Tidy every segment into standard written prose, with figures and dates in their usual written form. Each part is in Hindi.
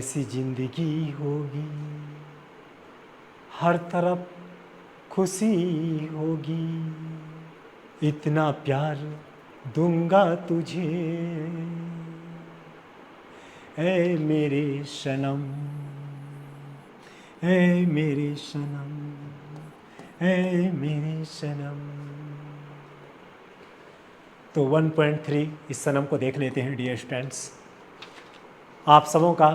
ऐसी जिंदगी होगी, हर तरफ खुशी होगी, इतना प्यार दूंगा तुझे ऐ मेरे सनम, ऐ मेरे सनम, ऐ मेरे सनम। तो 1.3 इस सनम को देख लेते हैं डियर स्टूडेंट्स। आप सबों का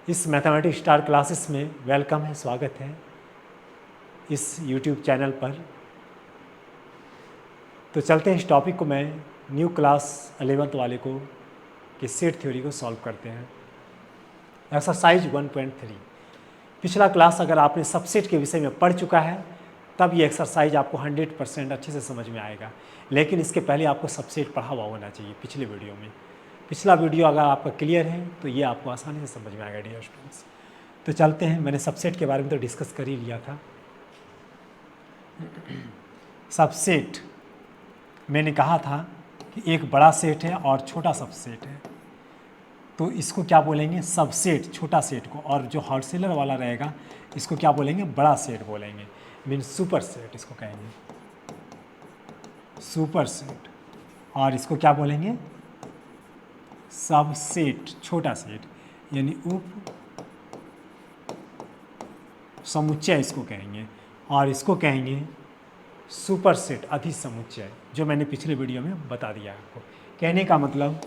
इस मैथमेटिक्स स्टार क्लासेस में वेलकम है, स्वागत है इस यूट्यूब चैनल पर। तो चलते हैं इस टॉपिक को, मैं न्यू क्लास 11th वाले को कि सेट थ्योरी को सॉल्व करते हैं। एक्सरसाइज 1.3। पिछला क्लास अगर आपने सबसेट के विषय में पढ़ चुका है तब ये एक्सरसाइज आपको 100% अच्छे से समझ में आएगा, लेकिन इसके पहले आपको सबसेट पढ़ा हुआ होना चाहिए पिछले वीडियो में। पिछला वीडियो अगर आपका क्लियर है तो ये आपको आसानी से समझ में आएगा डियर स्टूडेंट्स। तो चलते हैं, मैंने सबसेट के बारे में तो डिस्कस कर ही लिया था। सबसेट मैंने कहा था कि एक बड़ा सेट है और छोटा सबसेट है, तो इसको क्या बोलेंगे? सबसेट, छोटा सेट को। और जो होलसेलर वाला रहेगा इसको क्या बोलेंगे? बड़ा सेट बोलेंगे, मीन्स सुपर सेट इसको कहेंगे, सुपर सेट। और इसको क्या बोलेंगे? सबसेट, छोटा सेट, यानी उप समुच्चय इसको कहेंगे। और इसको कहेंगे सुपर सेट, अधिसमुच्चय, जो मैंने पिछले वीडियो में बता दिया आपको। कहने का मतलब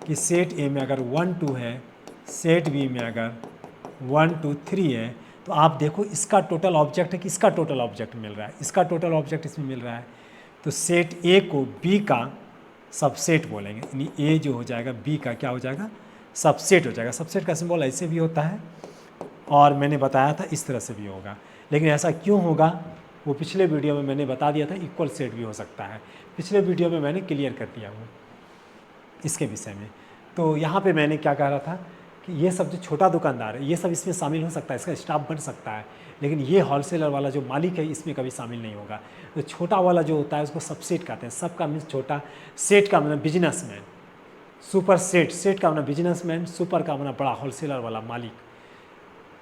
कि सेट ए में अगर 1 2 है, सेट बी में अगर 1 2 3 है, तो आप देखो इसका टोटल ऑब्जेक्ट है कि इसका टोटल ऑब्जेक्ट मिल रहा है, इसका टोटल ऑब्जेक्ट इसमें मिल रहा है। तो सेट ए को बी का सबसेट बोलेंगे, यानी ए जो हो जाएगा बी का क्या हो जाएगा? सबसेट हो जाएगा। सबसेट का सिंबल ऐसे भी होता है और मैंने बताया था इस तरह से भी होगा, लेकिन ऐसा क्यों होगा वो पिछले वीडियो में मैंने बता दिया था। इक्वल सेट भी हो सकता है, पिछले वीडियो में मैंने क्लियर कर दिया हूँ इसके विषय में। तो यहाँ पे मैंने क्या कह रहा था कि ये सब जो छोटा दुकानदार है ये सब इसमें शामिल हो सकता है, इसका स्टाफ बन सकता है, लेकिन ये होलसेलर वाला जो मालिक है इसमें कभी शामिल नहीं होगा। तो छोटा वाला जो होता है उसको सबसेट कहते हैं। सब का मीन्स छोटा, सेट का मतलब बिजनेसमैन, सुपर सेट, सेट का मतलब बिजनेसमैन, सुपर का मतलब बड़ा होलसेलर वाला मालिक।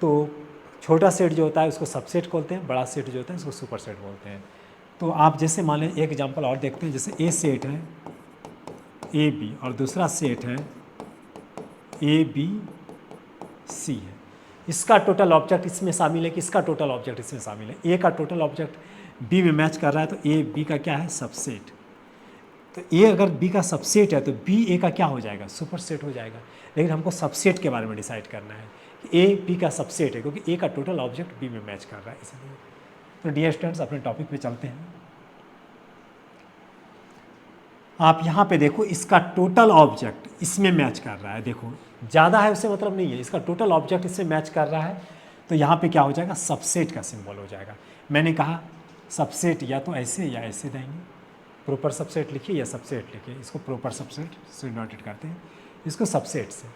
तो छोटा सेट जो होता है उसको सबसेट बोलते हैं, बड़ा सेट जो होता है उसको सुपर सेट बोलते हैं। तो आप जैसे मान लें एक एग्जांपल और देखते हैं, जैसे ए सेट है ए बी और दूसरा सेट है ए बी सी है। इसका टोटल ऑब्जेक्ट इसमें शामिल है कि इसका टोटल ऑब्जेक्ट इसमें शामिल है? ए का टोटल ऑब्जेक्ट बी में मैच कर रहा है, तो ए बी का क्या है? सबसेट। तो ए अगर बी का सबसेट है तो बी ए का क्या हो जाएगा? सुपर सेट हो जाएगा। लेकिन हमको सबसेट के बारे में डिसाइड करना है कि ए बी का सबसेट है, क्योंकि ए का टोटल ऑब्जेक्ट बी में मैच कर रहा है इसलिए। तो डियर स्टूडेंट्स अपने टॉपिक पे चलते हैं। आप यहाँ पे देखो इसका टोटल ऑब्जेक्ट इसमें मैच कर रहा है, देखो ज़्यादा है उससे मतलब नहीं है, इसका टोटल ऑब्जेक्ट इससे मैच कर रहा है, तो यहाँ पे क्या हो जाएगा? सबसेट का सिंबल हो जाएगा। मैंने कहा सबसेट या तो ऐसे या ऐसे देंगे, प्रॉपर सबसेट लिखिए या सबसेट लिखिए, इसको प्रॉपर सबसेट से नोटेट करते हैं, इसको सबसेट से।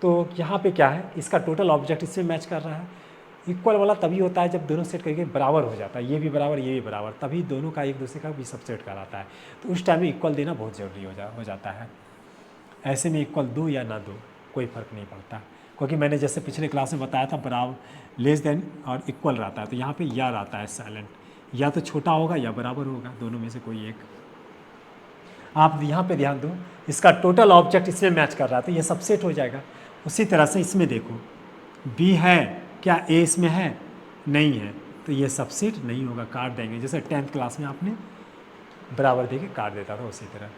तो यहाँ पे क्या है? इसका टोटल ऑब्जेक्ट इससे मैच कर रहा है। इक्वल वाला तभी होता है जब दोनों सेट करके बराबर हो जाता है, ये भी बराबर ये भी बराबर, तभी दोनों का एक दूसरे का भी सबसेट कहलाता है। तो उस टाइम में इक्वल देना बहुत ज़रूरी हो जाता है। ऐसे में इक्वल दो या ना दो कोई फ़र्क नहीं पड़ता, क्योंकि मैंने जैसे पिछले क्लास में बताया था बराबर, लेस देन और इक्वल रहता है, तो यहाँ पे या रहता है साइलेंट, या तो छोटा होगा या बराबर होगा, दोनों में से कोई एक। आप यहाँ पे ध्यान दो, इसका टोटल ऑब्जेक्ट इसमें मैच कर रहा है तो ये सबसेट हो जाएगा। उसी तरह से इसमें देखो बी है, क्या ए इसमें है? नहीं है, तो ये सबसेट नहीं होगा, काट देंगे। जैसे 10th क्लास में आपने बराबर दे के काट देता था, उसी तरह।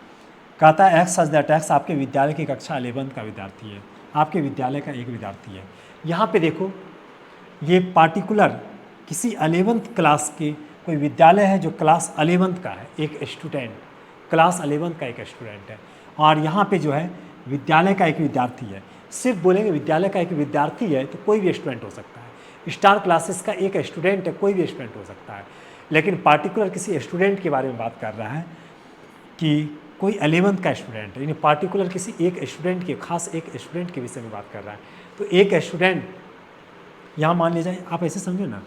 कहता है एक्स सच दैट एक्स आपके विद्यालय की कक्षा 11th का विद्यार्थी है, आपके विद्यालय का एक विद्यार्थी है। यहाँ पे देखो ये पार्टिकुलर किसी 11th क्लास के कोई विद्यालय है जो क्लास 11th का है, एक स्टूडेंट क्लास 11th का एक स्टूडेंट है, और यहाँ पे जो है विद्यालय का एक विद्यार्थी है। सिर्फ बोलेंगे विद्यालय का एक विद्यार्थी है तो कोई भी स्टूडेंट हो सकता है, स्टार क्लासेस का एक स्टूडेंट है, कोई भी स्टूडेंट हो सकता है। लेकिन पार्टिकुलर किसी स्टूडेंट के बारे में बात कर रहा है कि कोई 11th का स्टूडेंट है, यानी पार्टिकुलर किसी एक स्टूडेंट के, खास एक स्टूडेंट के विषय में बात कर रहा है। तो एक स्टूडेंट यहाँ मान लीजिए, आप ऐसे समझो ना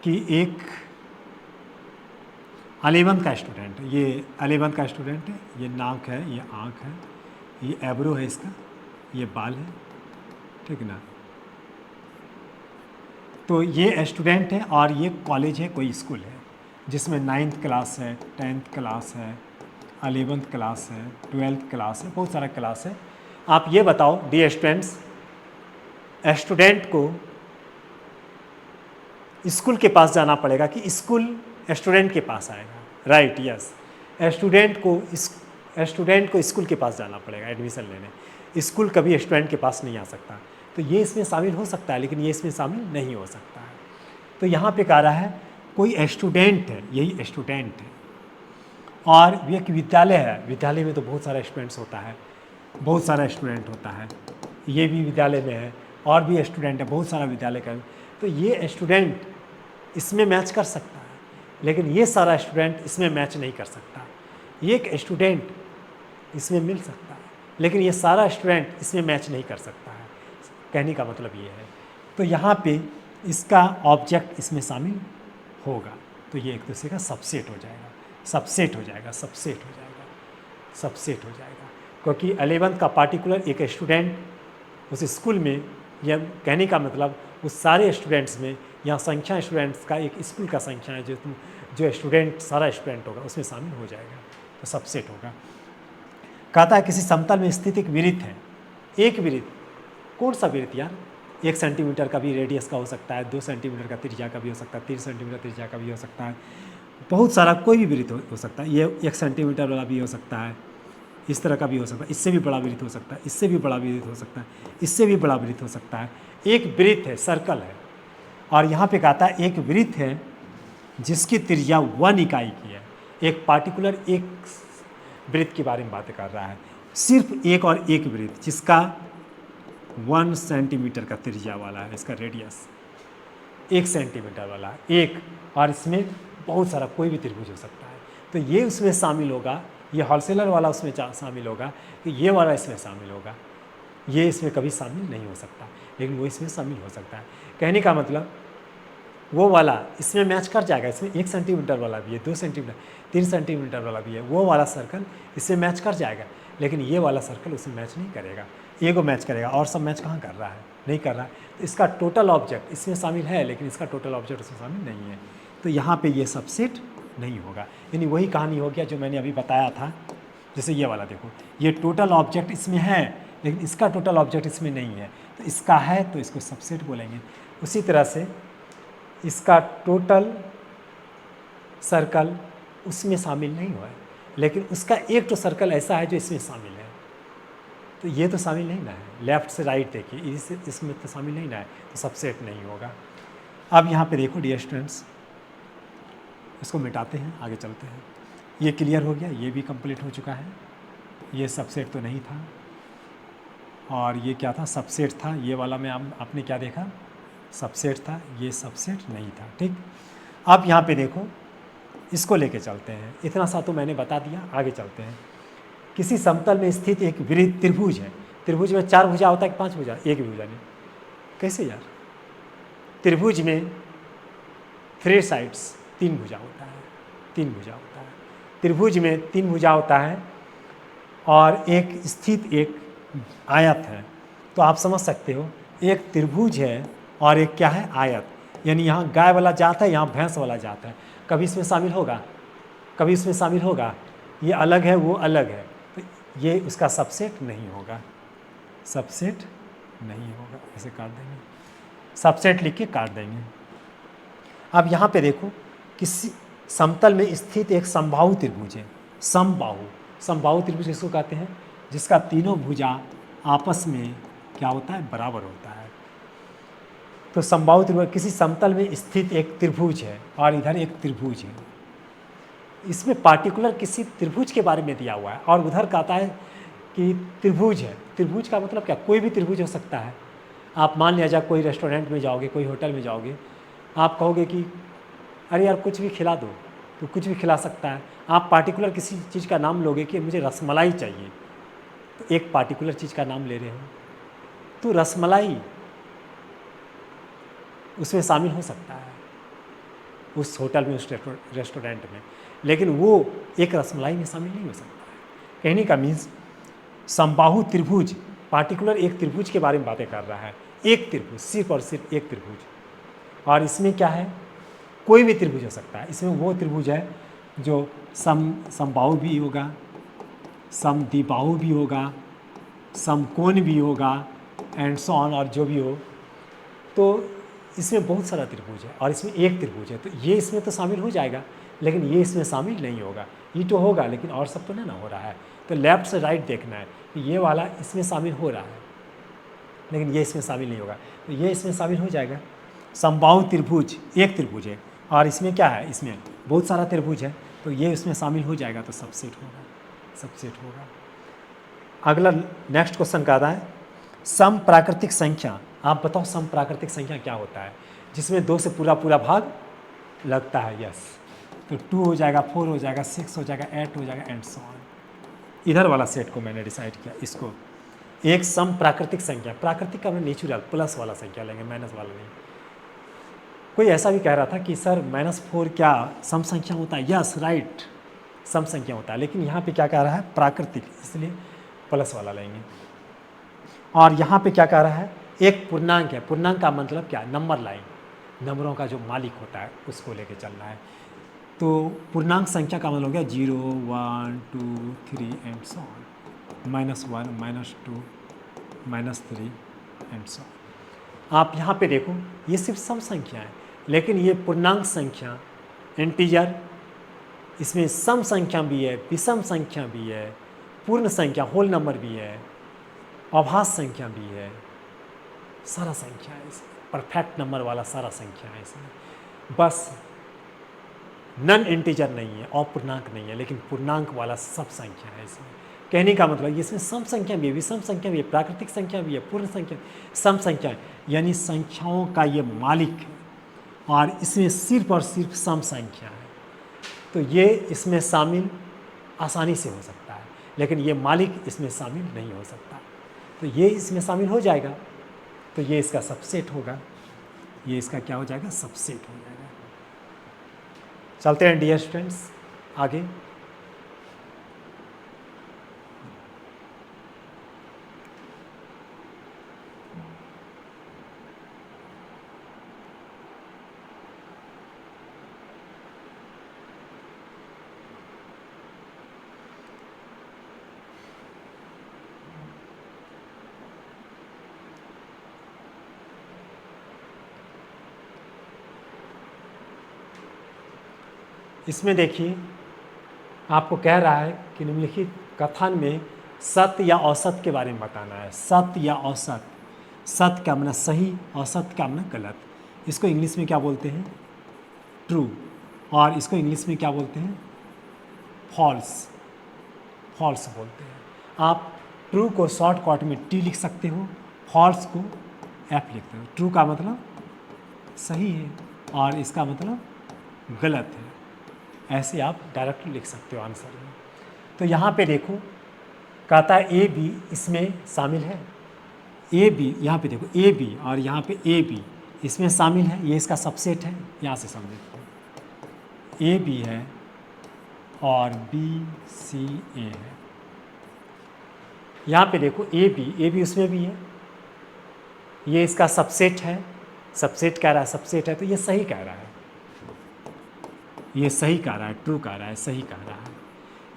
कि एक 11th का स्टूडेंट है, ये 11th का स्टूडेंट है, ये नाक है, ये आँख है, ये एब्रो है इसका, ये बाल है, ठीक है ना। तो ये स्टूडेंट है और ये कॉलेज है, कोई स्कूल है जिसमें 9th क्लास है, 10th क्लास है, 11th क्लास है, 12th क्लास है, बहुत सारा क्लास है। आप ये बताओ डियर स्टूडेंट्स, स्टूडेंट को स्कूल के पास जाना पड़ेगा कि स्कूल स्टूडेंट के पास आएगा? Right, yes. स्टूडेंट को स्कूल के पास जाना पड़ेगा एडमिशन लेने, स्कूल कभी स्टूडेंट के पास नहीं आ सकता। तो ये इसमें शामिल हो सकता है, लेकिन ये इसमें शामिल नहीं हो सकता है। तो यहाँ पे कह रहा है कोई स्टूडेंट है, यही स्टूडेंट है, और ये एक विद्यालय है, विद्यालय में तो बहुत सारा स्टूडेंट्स होता है, बहुत सारा स्टूडेंट होता है, ये भी विद्यालय में है और भी स्टूडेंट है, बहुत सारा विद्यालय का। तो ये स्टूडेंट इसमें मैच कर सकता है, लेकिन ये सारा स्टूडेंट इसमें मैच नहीं कर सकता। ये एक स्टूडेंट इसमें मिल सकता है, लेकिन ये सारा स्टूडेंट इसमें मैच नहीं कर सकता है। कहने का मतलब ये है। तो यहाँ पे इसका ऑब्जेक्ट इसमें शामिल होगा, तो ये एक दूसरे का सबसेट हो जाएगा, सबसेट हो जाएगा, सबसेट हो जाएगा, सबसेट हो जाएगा। क्योंकि 11th का पार्टिकुलर एक स्टूडेंट उस स्कूल में, यह कहने का मतलब उस सारे स्टूडेंट्स में, यहाँ संख्या स्टूडेंट्स का एक स्कूल का संख्या है, जो स्टूडेंट सारा स्टूडेंट होगा उसमें शामिल हो जाएगा, तो सबसेट होगा। कहता है किसी समतल में स्थित एक वृत्त है, एक वृत्त, कौन सा वृत्त यार? 1 सेंटीमीटर का भी रेडियस का हो सकता है, 2 सेंटीमीटर का त्रिज्या का भी हो सकता है, 3 सेंटीमीटर त्रिज्या का भी हो सकता है, बहुत सारा कोई भी वृत्त हो सकता है। ये 1 सेंटीमीटर वाला भी हो सकता है, इस तरह का भी हो सकता है, इससे भी बड़ा वृत्त हो सकता है, इससे भी बड़ा वृत्त हो सकता है, इससे भी बड़ा वृत्त हो सकता है। एक वृत्त है, सर्कल है, और यहाँ पे कहता है एक वृत्त है जिसकी त्रिज्या 1 इकाई की है। एक पार्टिकुलर एक वृत्त के बारे में बात कर रहा है, सिर्फ एक और एक वृत्त जिसका 1 सेंटीमीटर का त्रिज्या वाला है, इसका रेडियस 1 सेंटीमीटर वाला एक, और इसमें बहुत सारा कोई भी त्रिभुज हो सकता है। तो ये उसमें शामिल होगा, ये होलसेलर वाला उसमें शामिल होगा, कि ये वाला इसमें शामिल होगा। ये इसमें कभी शामिल नहीं हो सकता, लेकिन वो इसमें शामिल हो सकता है। कहने का मतलब वो वाला इसमें मैच कर जाएगा, इसमें 1 सेंटीमीटर वाला भी है, 2 सेंटीमीटर, 3 सेंटीमीटर वाला भी है, वो वाला सर्कल इसमें मैच कर जाएगा, लेकिन ये वाला सर्कल उसमें मैच नहीं करेगा। ये को मैच करेगा, और सब मैच कहाँ कर रहा है? नहीं कर रहा है। तो इसका टोटल ऑब्जेक्ट इसमें शामिल है, लेकिन इसका टोटल ऑब्जेक्ट उसमें शामिल नहीं है। तो यहाँ पे ये सबसेट नहीं होगा। यानी वही कहानी हो गया जो मैंने अभी बताया था। जैसे ये वाला देखो, ये टोटल ऑब्जेक्ट इसमें है, लेकिन इसका टोटल ऑब्जेक्ट इसमें नहीं है, तो इसका है तो इसको सबसेट बोलेंगे। उसी तरह से इसका टोटल सर्कल उसमें शामिल नहीं हुआ है, लेकिन उसका एक तो सर्कल ऐसा है जो इसमें शामिल है, तो ये तो शामिल नहीं ना है। लेफ़्ट से राइट देखिए, इसमें तो शामिल नहीं ना है, तो सबसेट नहीं होगा। अब यहाँ पे देखो डियर स्टूडेंट्स, इसको मिटाते हैं, आगे चलते हैं। ये क्लियर हो गया, ये भी कंप्लीट हो चुका है। ये सबसेट तो नहीं था, और ये क्या था? सबसेट था। ये वाला में आपने क्या देखा? सबसेट था, ये सबसेट नहीं था। ठीक, अब यहाँ पे देखो, इसको लेके चलते हैं। इतना सा तो मैंने बता दिया, आगे चलते हैं। किसी समतल में स्थित एक वृत्त त्रिभुज है। त्रिभुज में 4 भुजा होता है कि 5 भुजा? एक भी भुजा नहीं। कैसे यार? त्रिभुज में 3 साइड्स, 3 भुजा होता है, 3 भुजा होता है। त्रिभुज में 3 भुजा होता है, और एक स्थित एक आयत है। तो आप समझ सकते हो, एक त्रिभुज है और एक क्या है? आयत। यानी यहाँ गाय वाला जात है, यहाँ भैंस वाला जात है। कभी इसमें शामिल होगा, कभी इसमें शामिल होगा। ये अलग है, वो अलग है, तो ये उसका सबसेट नहीं होगा, सबसेट नहीं होगा। ऐसे काट देंगे, सबसेट लिख के काट देंगे। अब यहाँ पे देखो, किसी समतल में स्थित एक समबाहु त्रिभुज है। समबाहु, समबाहु त्रिभुज किसको कहते हैं? जिसका तीनों भुजा आपस में क्या होता है? बराबर होता है। तो समबाहु त्रिभुज किसी समतल में स्थित एक त्रिभुज है, और इधर एक त्रिभुज है। इसमें पार्टिकुलर किसी त्रिभुज के बारे में दिया हुआ है, और उधर कहता है कि त्रिभुज है। त्रिभुज का मतलब क्या? कोई भी त्रिभुज हो सकता है। आप मान लिया जाए कोई रेस्टोरेंट में जाओगे, कोई होटल में जाओगे, आप कहोगे कि अरे यार कुछ भी खिला दो, तो कुछ भी खिला सकता है। आप पार्टिकुलर किसी चीज़ का नाम लोगे कि मुझे रसमलाई चाहिए, तो एक पार्टिकुलर चीज़ का नाम ले रहे हो, तो रसमलाई उसमें शामिल हो सकता है, उस होटल में, उस रेस्टोरेंट में, लेकिन वो एक रसमलाई में शामिल नहीं हो सकता है। कहने का मीन्स समबाहु त्रिभुज पार्टिकुलर एक त्रिभुज के बारे में बातें कर रहा है, एक त्रिभुज, सिर्फ और सिर्फ एक त्रिभुज। और इसमें क्या है, कोई भी त्रिभुज हो सकता है। इसमें वो त्रिभुज है जो समबाहु भी होगा, समद्विबाहु भी होगा, समकोण भी होगा, एंड सो ऑन, और जो भी हो। तो इसमें बहुत सारा त्रिभुज है और इसमें एक त्रिभुज है, तो ये इसमें तो शामिल हो जाएगा, लेकिन ये इसमें शामिल नहीं होगा। ये तो होगा लेकिन और सब तो नहीं ना हो रहा है। तो लेफ्ट से राइट देखना है कि ये वाला इसमें शामिल हो रहा है, लेकिन ये इसमें शामिल नहीं होगा, तो ये इसमें शामिल हो जाएगा। समबाहु त्रिभुज एक त्रिभुज है और इसमें क्या है, इसमें बहुत सारा त्रिभुज है, तो ये इसमें शामिल हो जाएगा, तो सबसेट होगा, सबसेट होगा। अगला नेक्स्ट क्वेश्चन का आता है सम प्राकृतिक संख्या। आप बताओ सम प्राकृतिक संख्या क्या होता है, जिसमें 2 से पूरा पूरा भाग लगता है। यस, तो 2 हो जाएगा, 4 हो जाएगा, 6 हो जाएगा, 8 हो जाएगा, एंड सो ऑन। इधर वाला सेट को मैंने डिसाइड किया, इसको एक सम प्राकृतिक संख्या, प्राकृतिक का मतलब नेचुरल, प्लस वाला संख्या लेंगे, माइनस वाला नहीं। कोई ऐसा भी कह रहा था कि सर -4 क्या सम संख्या होता है? यस राइट, सम संख्या होता है, लेकिन यहाँ पे क्या कह रहा है, प्राकृतिक, इसलिए प्लस वाला लेंगे। और यहाँ पे क्या कह रहा है, एक पूर्णांक है। पूर्णांक का मतलब क्या, नंबर लाइन, नंबरों का जो मालिक होता है उसको लेके चल रहा है। तो पूर्णांक संख्या का मतलब हो गया 0, 1, 2, 3 and so on, -1, -2, -3 and so on. आप यहाँ पे देखो, ये सिर्फ सम संख्या है, लेकिन ये पूर्णांक संख्या, इंटीजर, इसमें सम संख्या भी है, विषम संख्या भी है, पूर्ण संख्या होल नंबर भी है, अभाज्य संख्या भी है, सारा संख्या है इसमें, परफेक्ट नंबर वाला सारा संख्या है इसमें। बस नन इंटीजर नहीं है, अपूर्णांक नहीं है, लेकिन पूर्णांक वाला सब संख्या है इसमें। कहने का मतलब इसमें सम संख्या भी है, विषम संख्या भी है, प्राकृतिक संख्या भी है, पूर्ण संख्या, सम संख्या है, यानी संख्याओं का ये मालिक है, और इसमें सिर्फ और सिर्फ सम संख्या है। तो ये इसमें शामिल आसानी से हो सकता है, लेकिन ये मालिक इसमें शामिल नहीं हो सकता। तो ये इसमें शामिल हो जाएगा, तो ये इसका सबसेट होगा, ये इसका क्या हो जाएगा, सबसेट हो जाएगा। चलते हैं डियर स्टूडेंट्स आगे। इसमें देखिए आपको कह रहा है कि निम्नलिखित कथन में सत्य या औसत के बारे में बताना है। सत्य या औसत, सत्य का मतलब सही, औसत का मतलब गलत। इसको इंग्लिश में क्या बोलते हैं, ट्रू, और इसको इंग्लिश में क्या बोलते हैं, फॉल्स, फॉल्स बोलते हैं। आप ट्रू को शॉर्टकट में टी लिख सकते हो, फॉल्स को एफ लिखते हो। ट्रू का मतलब सही है और इसका मतलब गलत है, ऐसे आप डायरेक्टली लिख सकते हो आंसर में। तो यहाँ पे देखो कहता है ए बी इसमें शामिल है, ए बी, यहाँ पे देखो ए बी और यहाँ पे ए बी इसमें शामिल है, ये इसका सबसेट है। यहाँ से समझे, ए बी है और बी सी ए है। यहाँ पे देखो ए बी उसमें भी है, ये इसका सबसेट है, सबसेट कह रहा है, सबसेट है, तो ये सही कह रहा है, ये सही कह रहा है, ट्रू कह रहा है, सही कह रहा है।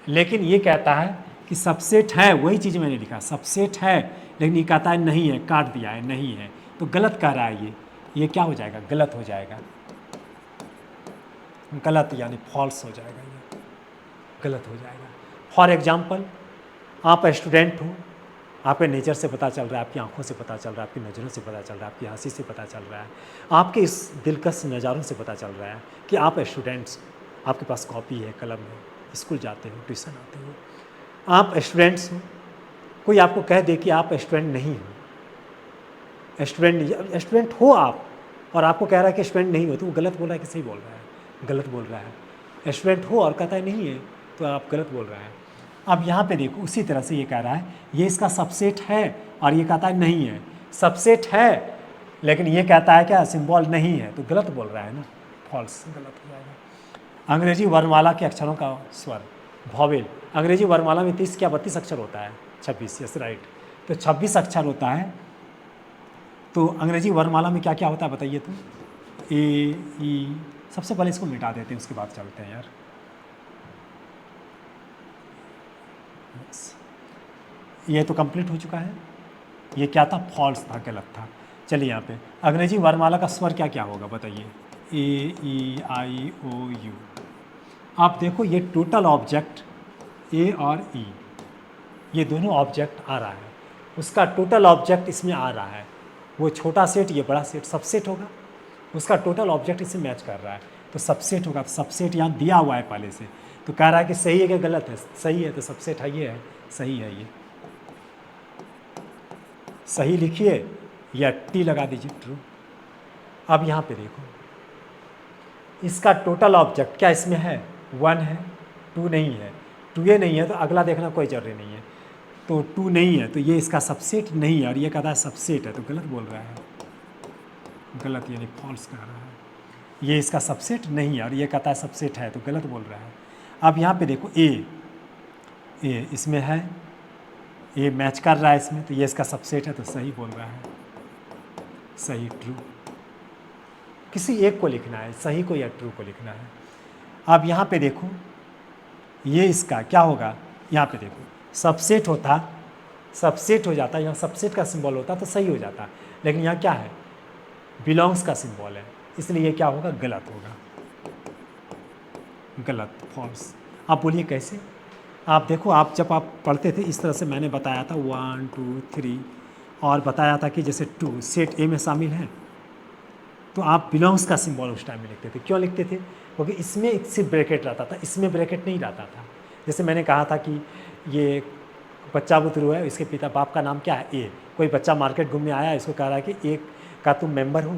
लेकिन ये कहता है कि सबसेट है, वही चीज़ मैंने लिखा, सबसेट है, लेकिन ये कहता है नहीं है, काट दिया है, नहीं है, तो गलत कह रहा है। ये क्या हो जाएगा, गलत हो जाएगा, गलत यानी फॉल्स हो जाएगा, ये गलत हो जाएगा। फॉर एग्जाम्पल, आप स्टूडेंट हो, आपके नेचर से पता चल रहा है, आपकी आंखों से पता चल रहा है, आपकी नज़रों से पता चल रहा है, आपकी हंसी से पता चल रहा है, आपके इस दिलकश नज़ारों से पता चल रहा है कि आप स्टूडेंट्स, आपके पास कॉपी है, कलम है, स्कूल जाते हो, ट्यूशन आते हो, आप स्टूडेंट्स हो। कोई आपको कह दे कि आप स्टूडेंट नहीं हो, स्टूडेंट हो आप, और आपको कह रहा है कि स्टूडेंट नहीं हो, तो वो गलत बोल रहा है कि सही बोल रहा है, गलत बोल रहा है। स्टूडेंट हो और कहता है नहीं है, तो आप गलत बोल रहा है। अब यहाँ पे देखो उसी तरह से ये कह रहा है ये इसका सबसेट है और ये कहता है नहीं है, सबसेट है लेकिन ये कहता है क्या, सिंबल नहीं है, तो गलत बोल रहा है ना, फॉल्स, गलत हो जाएगा। अंग्रेजी वर्णमाला के अक्षरों का स्वर, वॉवेल, अंग्रेजी वर्णमाला में 30 क्या 32 अक्षर होता है, 26, यस राइट। तो 26 अक्षर होता है। तो अंग्रेजी वर्णमाला में क्या क्या होता है बताइए तो? ए, ई, सबसे पहले इसको मिटा देते हैं, उसके बाद चलते हैं यार। ये तो कंप्लीट हो चुका है। ये क्या था? फॉल्स था, गलत था। चलिए यहाँ पे अंग्रेजी वर्णमाला का स्वर क्या क्या होगा बताइए? ए, ई, आई, ओ, यू। आप देखो ये टोटल ऑब्जेक्ट ए और ई, ये दोनों ऑब्जेक्ट आ रहा है, उसका टोटल ऑब्जेक्ट इसमें आ रहा है। वो छोटा सेट, ये बड़ा सेट, सबसेट होगा। उसका टोटल ऑब्जेक्ट इससे मैच कर रहा है तो सबसेट होगा। तो सबसेट यहाँ दिया हुआ है पहले से, तो कह रहा है कि सही है कि गलत है? सही है, तो सबसेट है, ये है, सही है। ये सही लिखिए या टी लगा दीजिए, ट्रू। अब यहाँ पे देखो, इसका टोटल ऑब्जेक्ट क्या इसमें है? 1 है, 2 नहीं है। 2 ये नहीं है तो अगला देखना कोई जरूरी नहीं है। तो 2 नहीं है तो ये इसका सबसेट नहीं है, और ये कहता है सबसेट है, तो गलत बोल रहा है। गलत यानी फॉल्स कह रहा है। ये इसका सबसेट नहीं है और ये कहता है सबसेट है, तो गलत बोल रहा है। अब यहाँ पे देखो ए इसमें है, ए मैच कर रहा है इसमें, तो ये इसका सबसेट है, तो सही बोल रहा है, सही, ट्रू। किसी एक को लिखना है, सही को या ट्रू को लिखना है। अब यहाँ पे देखो, ये इसका क्या होगा? यहाँ पे देखो सबसेट होता, सबसेट हो जाता, यहाँ सबसेट का सिंबल होता तो सही हो जाता, लेकिन यहाँ क्या है? बिलोंग्स का सिंबल है, इसलिए ये क्या होगा? गलत होगा, गलत, फॉल्स। आप बोलिए कैसे? आप देखो, आप जब आप पढ़ते थे इस तरह से मैंने बताया था 1 2 3, और बताया था कि जैसे 2 सेट ए में शामिल है, तो आप बिलोंग्स का सिंबल उस टाइम में लिखते थे। क्यों लिखते थे? क्योंकि इसमें एक सिर्फ ब्रैकेट रहता था, इसमें ब्रैकेट नहीं रहता था। जैसे मैंने कहा था कि ये बच्चा बुतरू है, इसके पिता बाप का नाम क्या है? ए। कोई बच्चा मार्केट घूमने आया, इसको कह रहा है कि एक का तुम मेंबर हो,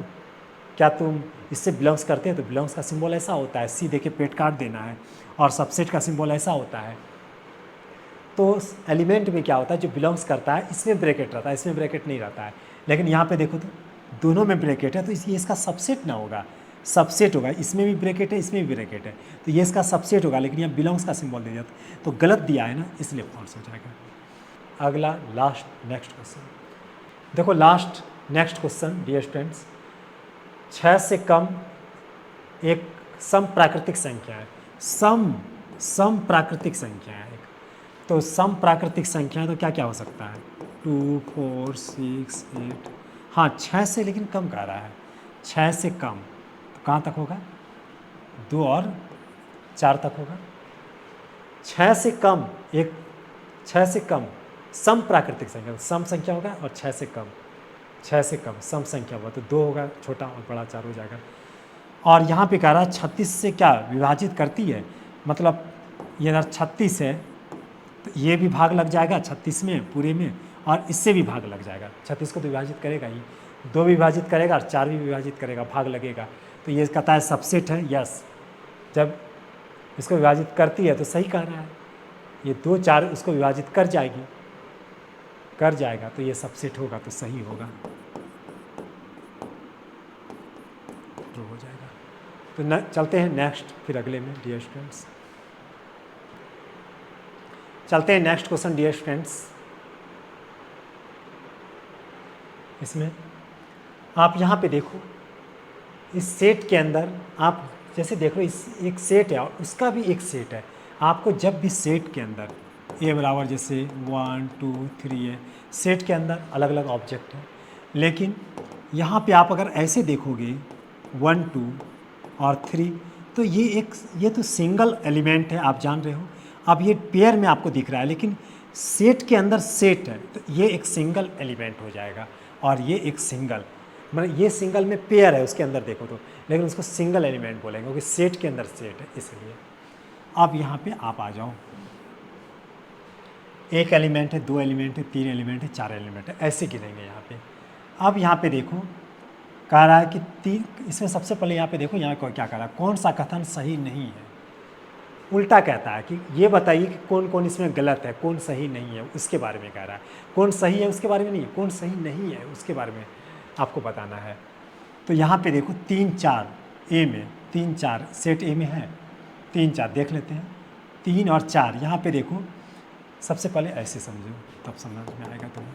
क्या तुम इससे बिलोंग्स करते हैं? तो बिलोंग्स का सिंबल ऐसा होता है, सी दे के पेट काट देना है, और सबसेट का सिंबल ऐसा होता है। तो एलिमेंट में क्या होता है? जो बिलोंग्स करता है इसमें ब्रैकेट रहता है, इसमें ब्रैकेट नहीं रहता है। लेकिन यहाँ पे देखो तो दोनों में ब्रैकेट है, तो इसलिए इसका सबसेट ना होगा, सबसेट होगा। इसमें भी ब्रैकेट है, इसमें भी ब्रैकेट है, तो ये इसका सबसेट होगा, लेकिन यहाँ बिलोंग्स का सिंबल दे दिया तो गलत दिया है ना, इसलिए फॉल्स हो जाएगा। अगला लास्ट नेक्स्ट क्वेश्चन देखो, last next question dear students, 6 से कम एक सम प्राकृतिक संख्या है। सम प्राकृतिक संख्या है एक, तो सम प्राकृतिक संख्या है तो क्या क्या हो सकता है? 2 4 6 8, हाँ 6 से लेकिन कम कह रहा है, 6 से कम, तो कहाँ तक होगा? 2 और 4 तक होगा। 6 से कम एक, 6 से कम सम प्राकृतिक संख्या, सम संख्या होगा, और 6 से कम, 6 से कम सम संख्या होगा, तो 2 होगा, छोटा और बड़ा 4 हो जाएगा। और यहाँ पे कह रहा है 36 से क्या विभाजित करती है, मतलब ये अगर 36 है तो ये भी भाग लग जाएगा 36 में पूरे में, और इससे भी भाग लग जाएगा। 36 को तो विभाजित करेगा ही, 2 विभाजित करेगा और 4 भी विभाजित करेगा, भाग लगेगा, तो ये कहता है सबसेट है। यस, जब इसको विभाजित करती है तो सही कह रहा है, ये 2 4 उसको विभाजित कर जाएगी, कर जाएगा, तो ये सबसेट होगा, तो सही होगा, ट्रू हो जाएगा। तो चलते हैं नेक्स्ट, फिर अगले में डियर स्टूडेंट्स, चलते हैं नेक्स्ट क्वेश्चन डियर स्टूडेंट्स। इसमें आप यहाँ पे देखो, इस सेट के अंदर आप जैसे देख रहे हो, इस एक सेट है और उसका भी एक सेट है। आपको जब भी सेट के अंदर ए बराबर जैसे 1 2 3 है, सेट के अंदर अलग अलग ऑब्जेक्ट है, लेकिन यहाँ पे आप अगर ऐसे देखोगे 1 2 और 3, तो ये तो सिंगल एलिमेंट है, आप जान रहे हो। अब ये पेयर में आपको दिख रहा है, लेकिन सेट के अंदर सेट है, तो ये एक सिंगल एलिमेंट हो जाएगा, और ये एक सिंगल, मतलब ये सिंगल में पेयर है उसके अंदर देखो तो, लेकिन उसको सिंगल एलिमेंट बोलेंगे क्योंकि सेट के अंदर सेट है, इसलिए। अब यहाँ पे आप आ जाओ, एक एलिमेंट है, 2 एलिमेंट है, 3 एलिमेंट है, 4 एलिमेंट है, ऐसे गिनेंगे यहाँ पे। अब यहाँ पे देखो, कह रहा है कि 3, इसमें सबसे पहले यहाँ पे देखो, यहाँ को क्या कह रहा है? कौन सा कथन सही नहीं है? उल्टा कहता है कि ये बताइए कि कौन कौन इसमें गलत है, कौन सही नहीं है, उसके बारे में कह रहा है। कौन सही है उसके बारे में नहीं, कौन सही नहीं है उसके बारे में आपको बताना है। तो यहाँ पे देखो 3 4 ए में, 3 4 सेट ए में है, 3 4 देख लेते हैं, 3 और 4 यहाँ पे देखो। सबसे पहले ऐसे समझो, तब समझ में आएगा तुम्हें।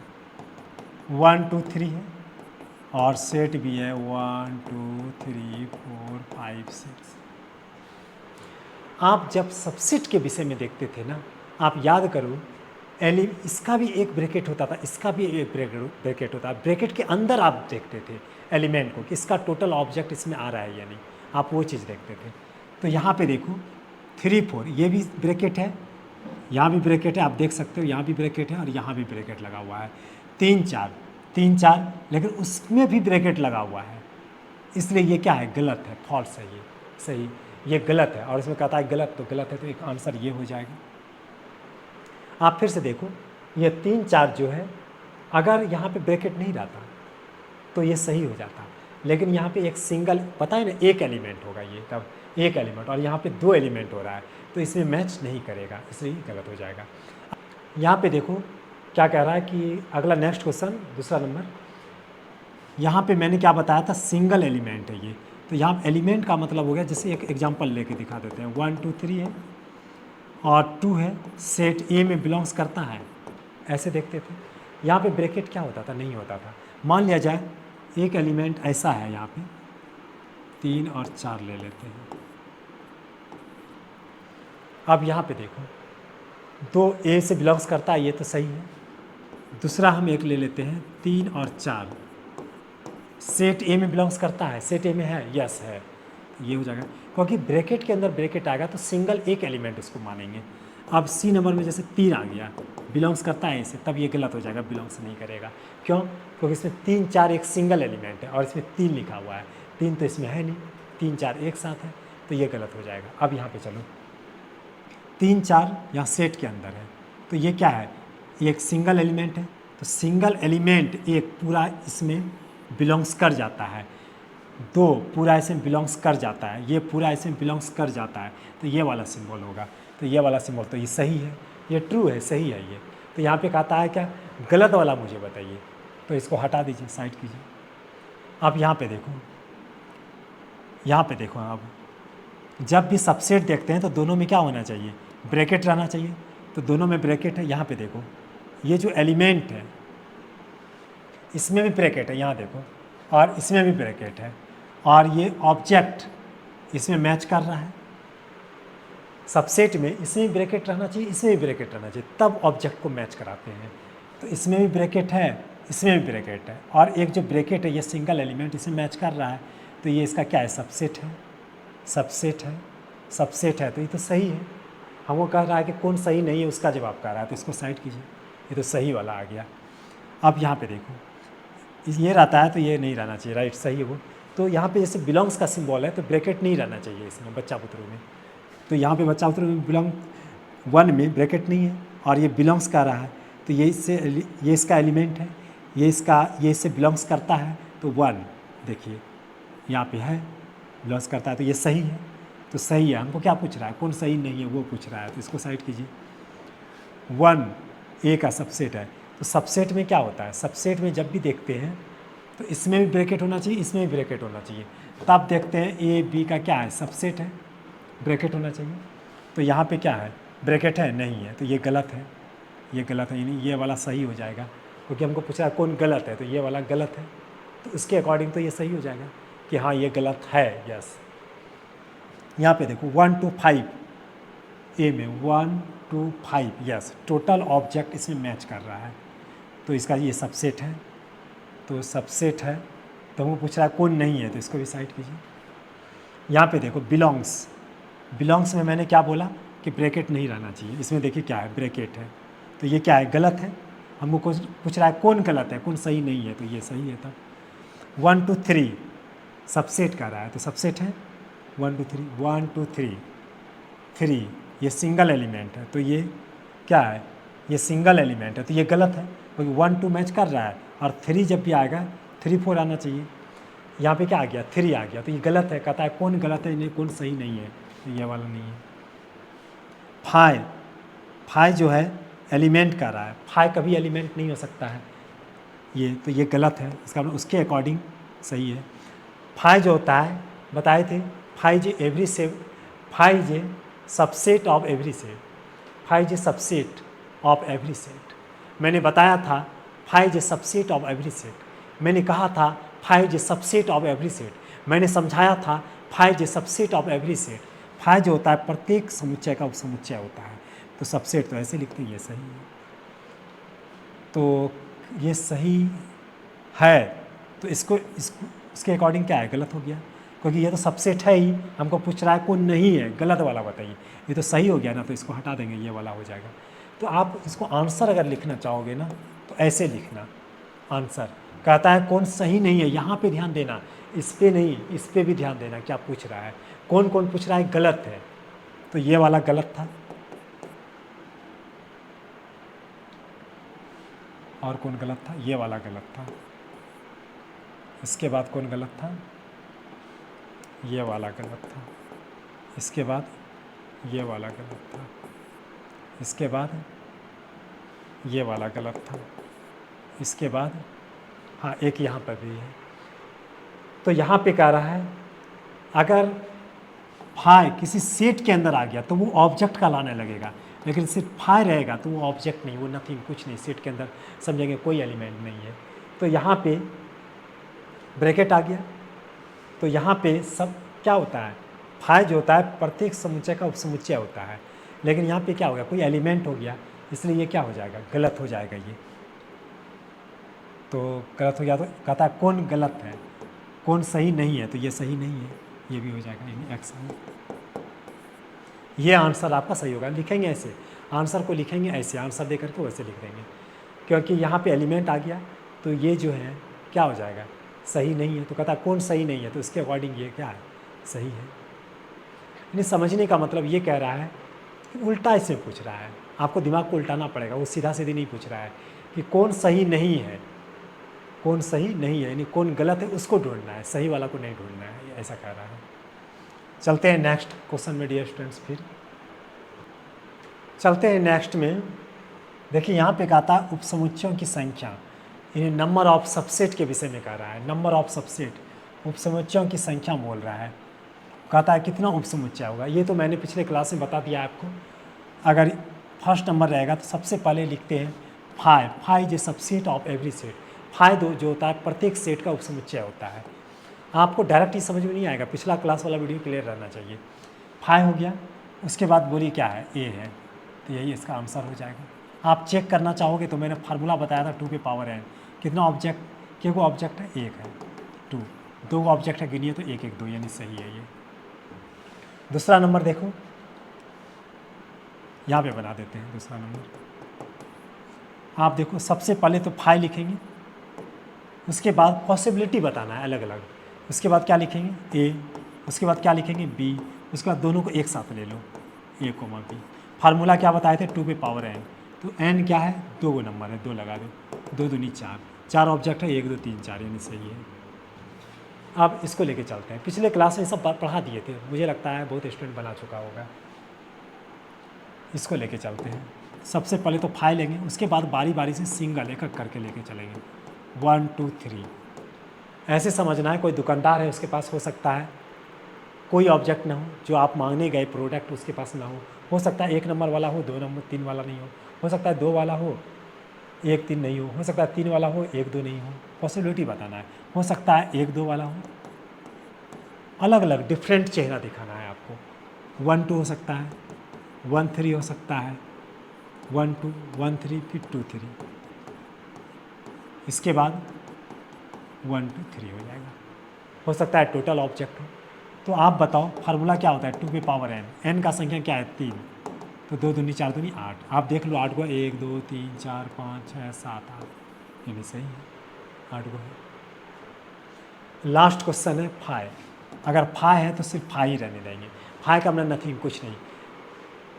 1 2 3 है और सेट भी है 1 2 3 4 5 6। आप जब सबसेट के विषय में देखते थे ना, आप याद करो, इसका भी एक ब्रैकेट होता था, इसका भी एक ब्रैकेट होता है, ब्रैकेट के अंदर आप देखते थे एलिमेंट को कि इसका टोटल ऑब्जेक्ट इसमें आ रहा है या नहीं, आप वो चीज़ देखते थे। तो यहाँ पे देखो 3 4 ये भी ब्रैकेट है, यहाँ भी ब्रैकेट है, आप देख सकते हो यहाँ भी ब्रैकेट है और यहाँ भी ब्रैकेट लगा हुआ है। 3 4 लेकिन उसमें भी ब्रैकेट लगा हुआ है, इसलिए ये क्या है, गलत है, फॉल्स है, ये सही, ये गलत है। और इसमें कहता है गलत, तो गलत है, तो एक आंसर ये हो जाएगा। आप फिर से देखो, ये 3 4 जो है, अगर यहाँ पे ब्रैकेट नहीं रहता तो ये सही हो जाता, लेकिन यहाँ पे एक सिंगल, पता है ना, एक एलिमेंट होगा ये, तब एक एलिमेंट, और यहाँ पे 2 एलिमेंट हो रहा है, तो इसमें मैच नहीं करेगा, इसलिए गलत हो जाएगा। यहाँ पे देखो क्या कह रहा है कि अगला नेक्स्ट क्वेश्चन, दूसरा नंबर, यहाँ पे मैंने क्या बताया था, सिंगल एलिमेंट है ये। तो यहाँ एलिमेंट का मतलब हो गया, जैसे एक एग्जांपल लेके दिखा देते हैं, 1 2 3 है और 2 है, सेट ए में बिलोंग्स करता है, ऐसे देखते थे। यहाँ पे ब्रैकेट क्या होता था, नहीं होता था। मान लिया जाए एक एलिमेंट ऐसा है, यहाँ पे 3 और 4 ले लेते हैं। अब यहाँ पे देखो 2 ए से बिलोंग्स करता है, ये तो सही है। दूसरा हम एक ले लेते हैं, 3 और 4 सेट ए में बिलोंग्स करता है, सेट ए में है, यस है, ये हो जाएगा, क्योंकि ब्रैकेट के अंदर ब्रैकेट आएगा तो सिंगल एक एलिमेंट उसको मानेंगे। अब सी नंबर में जैसे 3 आ गया, बिलोंग्स करता है इसे, तब ये गलत हो जाएगा, बिलोंग्स नहीं करेगा। क्यों? क्योंकि इसमें 3 4 एक सिंगल एलिमेंट है और इसमें 3 लिखा हुआ है, 3 तो इसमें है नहीं, 3 4 एक साथ है, तो ये गलत हो जाएगा। अब यहाँ पे चलो, 3 4 यहाँ सेट के अंदर है, तो ये क्या है, ये एक सिंगल एलिमेंट है, तो सिंगल एलिमेंट एक पूरा इसमें बिलोंग्स कर जाता है, 2 पूरा इसमें बिलोंग्स कर जाता है, ये पूरा इसमें बिलोंग्स कर जाता है, तो ये वाला सिंबल होगा। तो ये वाला सिंबल, तो ये सही है, ये ट्रू है, सही है ये। तो यहाँ पे कहता है क्या, गलत वाला मुझे बताइए, तो इसको हटा दीजिए, साइड कीजिए। अब यहाँ पे देखो, यहाँ पे देखो, अब जब भी सबसेट देखते हैं तो दोनों में क्या होना चाहिए, ब्रैकेट रहना चाहिए, तो दोनों में ब्रैकेट है। यहाँ पे देखो, ये जो एलिमेंट है इसमें भी ब्रैकेट है, यहाँ देखो, और इसमें भी ब्रैकेट है, और ये ऑब्जेक्ट इसमें मैच कर रहा है। सबसेट में इसमें भी ब्रैकेट रहना चाहिए, इसमें भी ब्रैकेट रहना चाहिए, तब ऑब्जेक्ट को मैच कराते हैं। तो इसमें भी ब्रैकेट है, इसमें भी ब्रैकेट है, और एक जो ब्रैकेट है ये सिंगल एलिमेंट इसमें मैच कर रहा है, तो ये इसका क्या है, सबसेट है, सबसेट है, सबसेट है, तो ये तो सही है। हमको कह रहा है कि कौन सही नहीं है, उसका जवाब कह रहा है, तो इसको साइड कीजिए, ये तो सही वाला आ गया। अब यहाँ पे देखो, ये रहता है तो ये नहीं रहना चाहिए, राइट, सही है वो। तो यहाँ पे जैसे बिलोंग्स का सिंबल है तो ब्रैकेट नहीं रहना चाहिए इसमें, बच्चा बुतरू में। तो यहाँ पे बच्चा बुतरू में बिलोंग 1 में ब्रैकेट नहीं है और ये बिलोंग्स कर रहा है, तो ये इसका एलिमेंट है, ये इससे बिलोंग्स करता है, तो 1 देखिए यहाँ पे है, बिलोंग्स करता है, तो ये सही है, तो सही है। हमको क्या पूछ रहा है, कौन सही नहीं है वो पूछ रहा है, तो इसको साइड कीजिए। 1 ए का सबसेट है, तो सबसेट में क्या होता है, सबसेट में जब भी देखते हैं तो इसमें भी ब्रैकेट होना चाहिए, इसमें भी ब्रैकेट होना चाहिए, तब देखते हैं ए बी का क्या है, सबसेट है, ब्रैकेट होना चाहिए। तो यहाँ पे क्या है, ब्रैकेट है, नहीं है, तो ये गलत है, ये गलत है, यानी ये वाला सही हो जाएगा, क्योंकि हमको पूछा है कौन गलत है, तो ये वाला गलत है, तो इसके अकॉर्डिंग तो ये सही हो जाएगा कि हाँ ये गलत है, यस। यहाँ पे देखो 1 2 5 ए में 1 2 5, यस, टोटल ऑब्जेक्ट इसमें मैच कर रहा है, तो इसका ये सबसेट है, तो सबसेट है, तो हमको पूछ रहा है कौन नहीं है, तो इसको भी साइड कीजिए। यहाँ पे देखो बिलोंग्स, बिलोंग्स में मैंने क्या बोला कि ब्रैकेट नहीं रहना चाहिए, इसमें देखिए क्या है, ब्रैकेट है, तो ये क्या है, गलत है। हमको पूछ रहा है कौन गलत है, कौन सही नहीं है, तो ये सही है। तब 1 2 3 सबसेट कर रहा है, तो सबसेट है 1 2 3, 1 2 3 ये सिंगल एलिमेंट है, तो ये क्या है, ये सिंगल एलिमेंट है, तो ये गलत है, क्योंकि 1 2 मैच कर रहा है, और 3 जब भी आएगा 3 4 आना चाहिए। यहाँ पे क्या आ गया, 3 आ गया, तो ये गलत है। कहता है कौन गलत है, नहीं कौन सही नहीं है, तो ये वाला नहीं है। 5 जो है एलिमेंट कर रहा है, 5 कभी एलिमेंट नहीं हो सकता है, ये तो ये गलत है, इसका मतलब उसके अकॉर्डिंग सही है। 5 जो होता है बताए थे, 5 एवरी से 5 subset of every set, 5 subset of every set. मैंने बताया था five is a subset of every set. मैंने कहा था five is a subset of every set. मैंने समझाया था five is a subset of every set. Five जो होता है प्रत्येक समुच्चय का उपसमुच्चय होता है। तो सबसेट तो ऐसे लिखते हैं, ये सही है। तो ये सही है, तो इसके अकॉर्डिंग क्या है, गलत हो गया, क्योंकि ये तो सबसेट है ही। हमको पूछ रहा है कौन नहीं है, गलत वाला बताइए। ये तो सही हो गया ना, तो इसको हटा देंगे, ये वाला हो जाएगा। तो आप इसको आंसर अगर लिखना चाहोगे ना तो ऐसे लिखना। आंसर कहता है कौन सही नहीं है, यहाँ पे ध्यान देना, इस पे नहीं, इस पे भी ध्यान देना क्या पूछ रहा है। कौन कौन पूछ रहा है गलत है, तो ये वाला गलत था। और कौन गलत था, ये वाला गलत था। इसके बाद कौन गलत था, ये वाला गलत था। इसके बाद ये वाला गलत था। इसके बाद ये वाला गलत था। इसके बाद हाँ एक यहाँ पर भी है। तो यहाँ पे कह रहा है अगर फाई किसी सेट के अंदर आ गया तो वो ऑब्जेक्ट का लाने लगेगा, लेकिन सिर्फ फाई रहेगा तो वो ऑब्जेक्ट नहीं, वो नथिंग, कुछ नहीं, सेट के अंदर समझेंगे कोई एलिमेंट नहीं है। तो यहाँ पे ब्रैकेट आ गया। तो यहाँ पे सब क्या होता है, फाई जो होता है प्रत्येक समुच्चय का उपसमुच्चय होता है, लेकिन यहाँ पे क्या हो गया, कोई एलिमेंट हो गया, इसलिए ये क्या हो जाएगा, गलत हो जाएगा ये। तो गलत हो गया तो कहता है कौन गलत है, कौन सही नहीं है, तो ये सही नहीं है, ये भी हो जाएगा, यानी एक्स है। ये आंसर आपका सही होगा। लिखेंगे ऐसे, आंसर को लिखेंगे ऐसे, आंसर दे करके वैसे लिख देंगे, क्योंकि यहाँ पे एलिमेंट आ गया तो ये जो है क्या हो जाएगा, सही नहीं है। तो कहता है कौन सही नहीं है, तो इसके अकॉर्डिंग ये क्या है, सही है। यानी समझने का मतलब ये कह रहा है कि उल्टा इसमें पूछ रहा है, आपको दिमाग को उल्टाना पड़ेगा। वो सीधा सीधी नहीं पूछ रहा है कि कौन सही नहीं है, कौन सही नहीं है, यानी कौन गलत है उसको ढूंढना है, सही वाला को नहीं ढूंढना है, ऐसा कह रहा है। चलते हैं नेक्स्ट क्वेश्चन में डियर स्टूडेंट्स। फिर चलते हैं नेक्स्ट में। देखिए यहाँ पे कहता है उपसमुच्चयों की संख्या, यानी नंबर ऑफ सबसेट के विषय में कह रहा है। नंबर ऑफ सबसेट, उपसमुच्चयों की संख्या बोल रहा है। कहता है कितना उपसमुच्चय होगा, ये तो मैंने पिछले क्लास में बता दिया आपको। अगर फर्स्ट नंबर रहेगा तो सबसे पहले लिखते हैं five. Five is subset of every set. Five जो होता है प्रत्येक सेट का उपसमुच्चय होता है। आपको डायरेक्ट ही समझ में नहीं आएगा, पिछला क्लास वाला वीडियो क्लियर रहना चाहिए। फाइव हो गया, उसके बाद बोलिए क्या है, ए है, तो यही इसका आंसर हो जाएगा। आप चेक करना चाहोगे तो मैंने फार्मूला बताया था 2 के पावर n। कितना ऑब्जेक्ट, क्या वो ऑब्जेक्ट है, एक है, 2, 2 ऑब्जेक्ट है, गिनिए तो 1 1 2, यानी सही है ये। दूसरा नंबर देखो, यहाँ पे बना देते हैं दूसरा नंबर। आप देखो सबसे पहले तो फाइव लिखेंगे, उसके बाद पॉसिबिलिटी बताना है अलग अलग, उसके बाद क्या लिखेंगे ए, उसके बाद क्या लिखेंगे बी, उसके बाद दोनों को एक साथ ले लो, ए कोमा बी। फार्मूला क्या बताए थे, 2 पे पावर n। तो n क्या है, 2 गो नंबर है, 2 लगा दो, 2 दूनी 4, 4 ऑब्जेक्ट है, 1 2 3 4, यानी सही है। अब इसको लेके चलते हैं, पिछले क्लास में सब पढ़ा दिए थे, मुझे लगता है बहुत स्टूडेंट बना चुका होगा। इसको लेके चलते हैं। सबसे पहले तो फाइव लेंगे, उसके बाद बारी बारी से सिंगल एक एक करके लेके चलेंगे, 1 2 3। ऐसे समझना है कोई दुकानदार है, उसके पास हो सकता है कोई ऑब्जेक्ट ना हो, जो आप मांगने गए प्रोडक्ट उसके पास ना हो सकता है 1 नंबर वाला हो, 2 नंबर 3 वाला नहीं हो सकता है 2 वाला हो, 1 3 नहीं हो सकता है 3 वाला हो, 1 2 नहीं हो। पॉसिबिलिटी बताना है, हो सकता है 1 2 वाला हो, अलग अलग डिफरेंट चेहरा दिखाना है आपको। 1 2 हो सकता है, 1 3 हो सकता है, 1 2 1 3, फिर 2 3, इसके बाद 1 2 3 हो जाएगा। हो सकता है टोटल ऑब्जेक्ट हो। तो आप बताओ फार्मूला क्या होता है, 2 पे पावर n। n का संख्या क्या है, 3, तो 2 दूनी 4 दूनी 8। आप देख लो 8 को 1 2 3 4 5 6 7 8, ये भी सही है, 8 को है। लास्ट क्वेश्चन है फाइव। अगर फाइव है तो सिर्फ फाइव ही रहने देंगे। फाइव का मतलब नथिंग, कुछ नहीं।